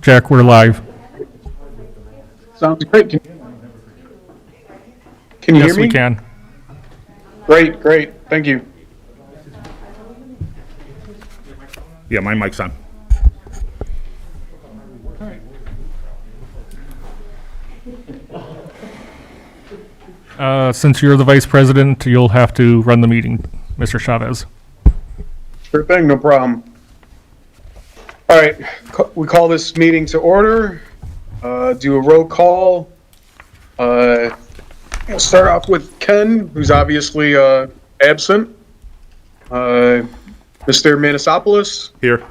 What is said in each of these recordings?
Jack, we're live. Sounds great. Can you Yes, hear me? we can. Great, great. Thank you. Yeah, my mic's on. Since you're the vice president, you'll have to run the meeting, Mr. Chavez. Sure thing, no problem. All right, we call this meeting to order. Do a roll call. We'll start off with Ken, who's obviously absent. Mr. Manisopoulos. Here.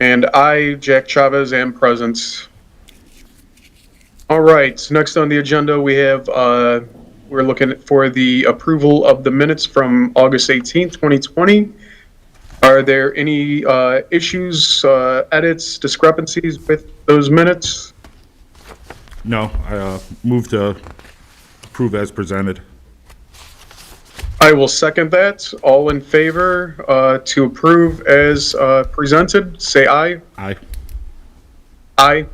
And I, Jack Chavez, am present. All right, so next on the agenda, we have, we're looking for the approval of the minutes from August 18th, 2020. Are there any issues, edits, discrepancies with those minutes? No, I move to approve as presented. I will second that. All in favor to approve as presented, say aye. Aye. Aye.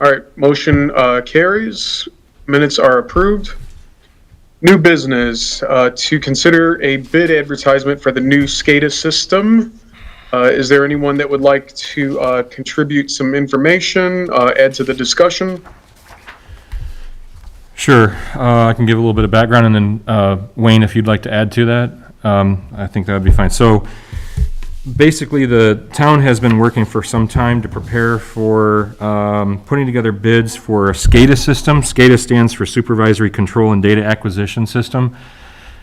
All right, motion carries. Minutes are approved. New business, to consider a bid advertisement for the new SCADA system. Is there anyone that would like to contribute some information, add to the discussion? Sure. I can give a little bit of background, and then Wayne, if you'd like to add to that, I think that would be fine. So basically, the town has been working for some time to prepare for putting together bids for a SCADA system. SCADA stands for Supervisory Control and Data Acquisition System.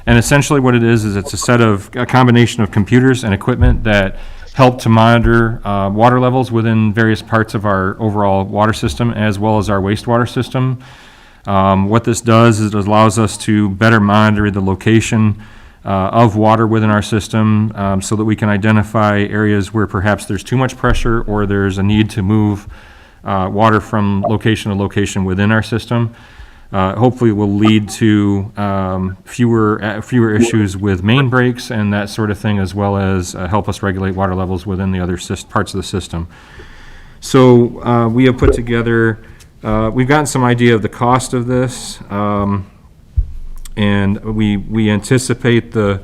And essentially what it is it's a combination of computers and equipment that help to monitor water levels within various parts of our overall water system, as well as our wastewater system. What this does is it allows us to better monitor the location of water within our system, so that we can identify areas where perhaps there's too much pressure or there's a need to move water from location to location within our system. Hopefully it will lead to fewer issues with main breaks and that sort of thing, as well as help us regulate water levels within the other parts of the system. So we have put together, we've gotten some idea of the cost of this, and we anticipate the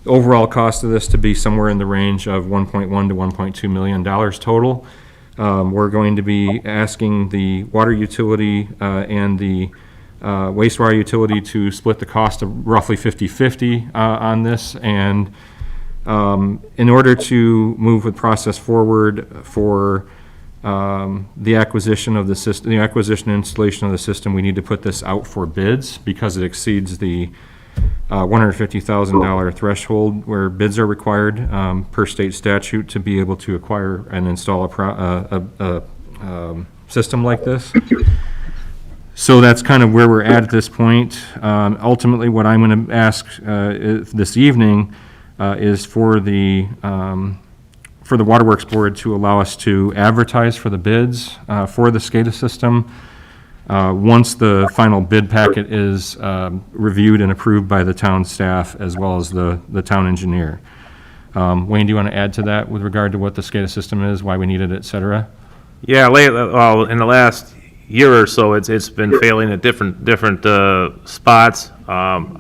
overall cost of this to be somewhere in the range of $1.1 to $1.2 million total. We're going to be asking the water utility and the wastewater utility to split the cost of roughly 50-50 on this. And in order to move the process forward for the acquisition of the system, the acquisition and installation of the system, we need to put this out for bids because it exceeds the $150,000 threshold where bids are required per state statute to be able to acquire and install a system like this. So that's kind of where we're at this point. Ultimately, what I'm going to ask this evening is for the Waterworks Board to allow us to advertise for the bids for the SCADA system once the final bid packet is reviewed and approved by the town staff as well as the town engineer. Wayne, do you want to add to that with regard to what the SCADA system is, why we need it, et cetera? Yeah, well, in the last year or so, it's been failing at different spots.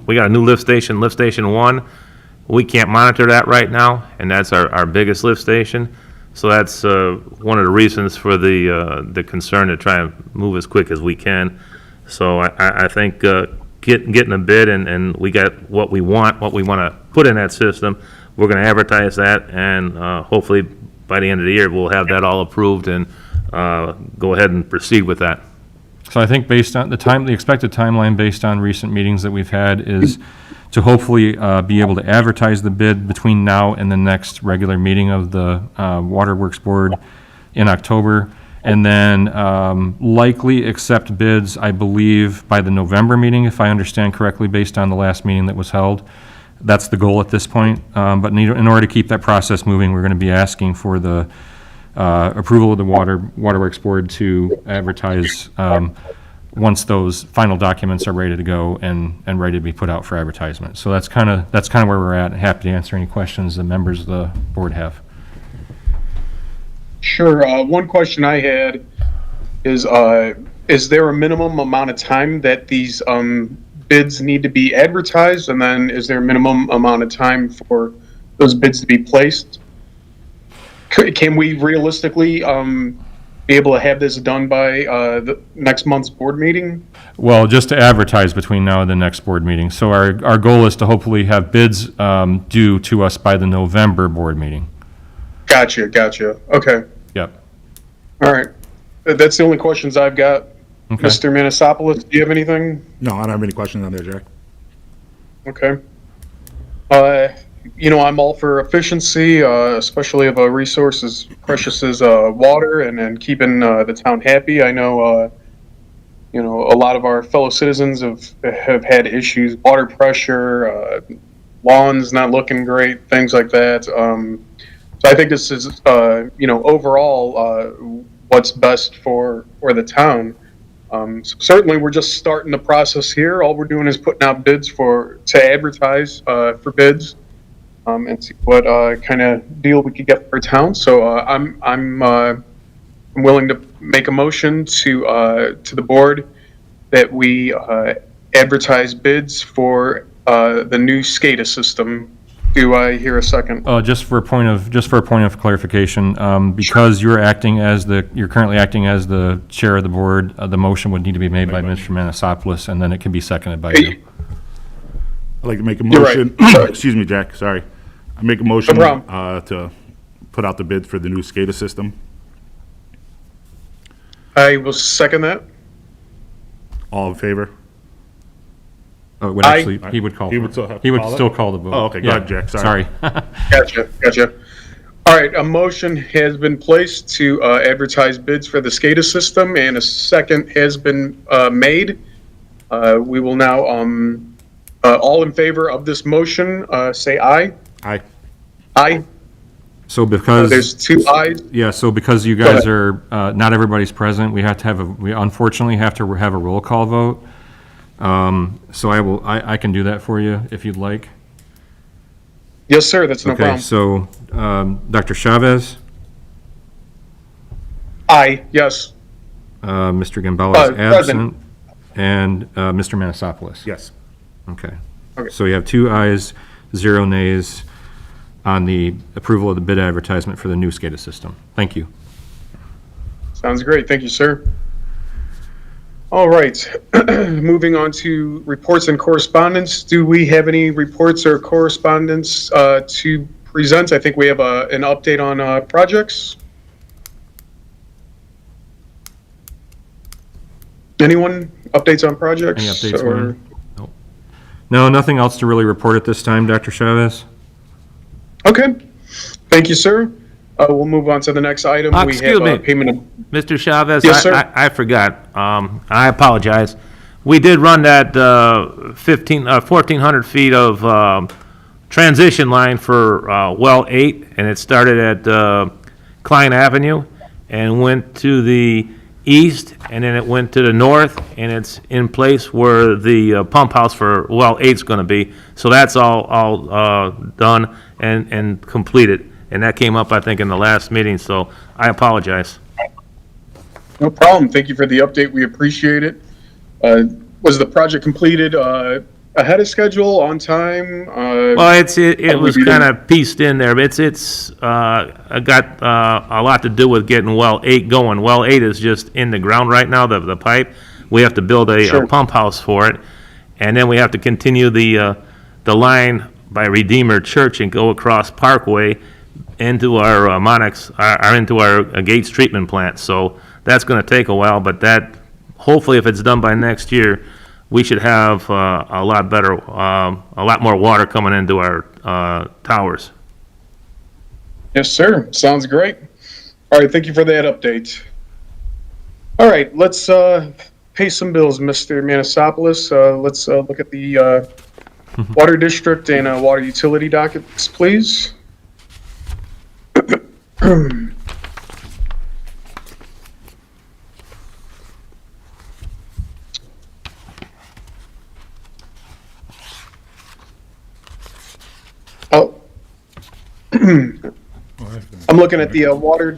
We got a new lift station 1. We can't monitor that right now, and that's our biggest lift station. So that's one of the reasons for the concern to try and move as quick as we can. So I think getting a bid and we got what we want to put in that system. We're going to advertise that, and hopefully by the end of the year we'll have that all approved and go ahead and proceed with that. So I think based on the expected timeline based on recent meetings that we've had is to hopefully be able to advertise the bid between now and the next regular meeting of the Waterworks Board in October, and then likely accept bids, I believe, by the November meeting, if I understand correctly, based on the last meeting that was held. That's the goal at this point. But in order to keep that process moving, we're going to be asking for the approval of the Waterworks Board to advertise once those final documents are ready to go and ready to be put out for advertisement. So that's kind of where we're at. Happy to answer any questions the members of the board have. Sure. One question I had is there a minimum amount of time that these bids need to be advertised, and then is there a minimum amount of time for those bids to be placed? Can we realistically be able to have this done by the next month's board meeting? Well, just to advertise between now and the next board meeting. So our goal is to hopefully have bids due to us by the November board meeting. Gotcha. Okay. Yep. All right. That's the only questions I've got. Okay. Mr. Manisopoulos, do you have anything? No, I don't have any questions on there, Jack. Okay. I'm all for efficiency, especially of a resource as precious as water and keeping the town happy. I know, a lot of our fellow citizens have had issues, water pressure, lawns not looking great, things like that. So I think this is, overall, what's best for the town. So certainly, we're just starting the process here. All we're doing is putting out bids to advertise for bids, and see what kind of deal we could get for our town. So I'm willing to make a motion to the board that we advertise bids for the new SCADA system. Do I hear a second? Just for a point of clarification, because you're currently acting as the chair of the board, the motion would need to be made by Mr. Manisopoulos, and then it can be seconded by you. I'd like to make a You're right. motion. Excuse me, Jack, sorry. I make a motion No problem. to put out the bid for the new SCADA system. I will second that. All in favor? Oh, would Aye. actually, he would call. He would still have to He would call it? still call the vote. Oh, okay, go Yeah, ahead, Jack, sorry. Gotcha. All right, a motion has been placed to advertise bids for the SCADA system, and a second has been made. We will now, all in favor of this motion, say aye. Aye. Aye. So because. There's two ayes. Yeah, so because you guys are, not everybody's present, we unfortunately have to have a roll call vote. So I can do that for you if you'd like. Yes, sir, that's no Okay, problem. so, Dr. Chavez, Aye, yes. Mr. Gambale is Present. absent, and, Mr. Manisopoulos. Yes. Okay. Okay. So you have 2 ayes, 0 nays on the approval of the bid advertisement for the new SCADA system. Thank you. Sounds great, thank you, sir. All right, moving on to reports and correspondence. Do we have any reports or correspondence to present? I think we have an update on projects. Anyone? Updates on projects? Any updates, or- Wayne? Nope. No, nothing else to really report at this time, Dr. Chavez? Okay, thank you, sir. We'll move on to the next item. We Excuse have me. payment of. Mr. Chavez, Yes, sir. I forgot. I apologize. We did run that 1,400 feet of transition line for well 8, and it started at Klein Avenue and went to the east, and then it went to the north, and it's in place where the pump house for well 8's going to be. So that's all done and completed. And that came up, I think, in the last meeting, so I apologize. No problem. Thank you for the update. We appreciate it. Was the project completed ahead of schedule, on time? Well, it was we kind of pieced in there, but it's got a lot to do with getting well 8 going. Well 8 is just in the ground right now, the pipe. We have to build Sure. a pump house for it, and then we have to continue the line by Redeemer Church and go across Parkway into our into our Gates treatment plant. So that's going to take a while, but that, hopefully, if it's done by next year, we should have a lot better, a lot more water coming into our towers. Yes, sir. Sounds great. All right, thank you for that update. All right, let's pay some bills, Mr. Manisopoulos. Let's look at the Water District and Water Utility dockets, please. Oh. I'm looking at the water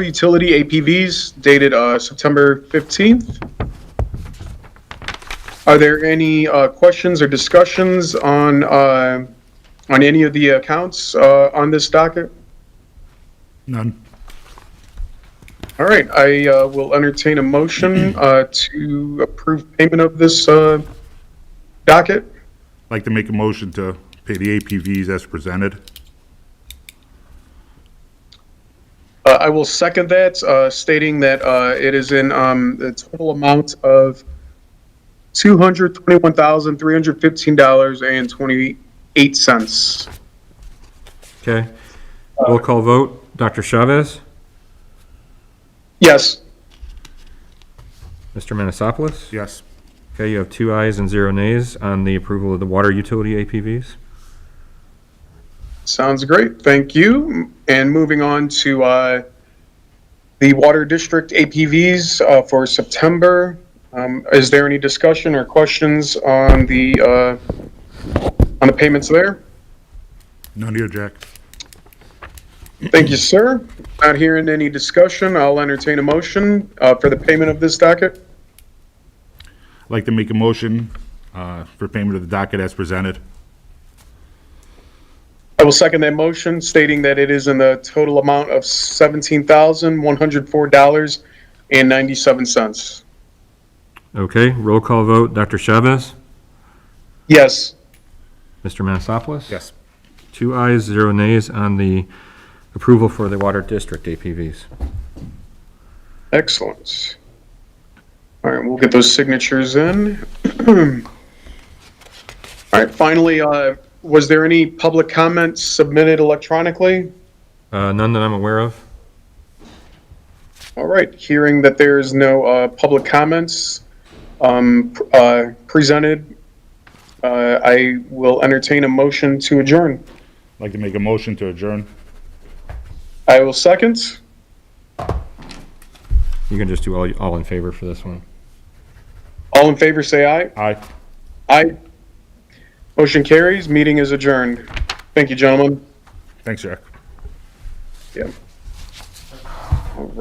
utility APVs dated September 15th. Are there any questions or discussions on any of the accounts on this docket? None. All right, I will entertain a motion to approve payment of this docket. I'd like to make a motion to pay the APVs as presented. I will second that, stating that it is in the total amount of $221,315.28. Okay. Roll call vote. Dr. Chavez? Yes. Mr. Manisopoulos? Yes. Okay, you have 2 ayes and 0 nays on the approval of the water utility APVs. Sounds great. Thank you. And moving on to the Water District APVs for September. Is there any discussion or questions on the payments there? None here, Jack. Thank you, sir. Not hearing any discussion, I'll entertain a motion for the payment of this docket. I'd like to make a motion for payment of the docket as presented. I will second that motion, stating that it is in the total amount of $17,104.97. Okay, roll call vote. Dr. Chavez? Yes. Mr. Manisopoulos? Yes. 2 ayes, 0 nays on the approval for the water district APVs. Excellent. All right, we'll get those signatures in. All right, finally, was there any public comments submitted electronically? None that I'm aware of. All right, hearing that there is no public comments presented, I will entertain a motion to adjourn. I'd like to make a motion to adjourn. I will second. You can just do all in favor for this one. All in favor, say aye. Aye. Aye. Motion carries. Meeting is adjourned. Thank you, gentlemen. Thanks, Jack. Yeah. All right.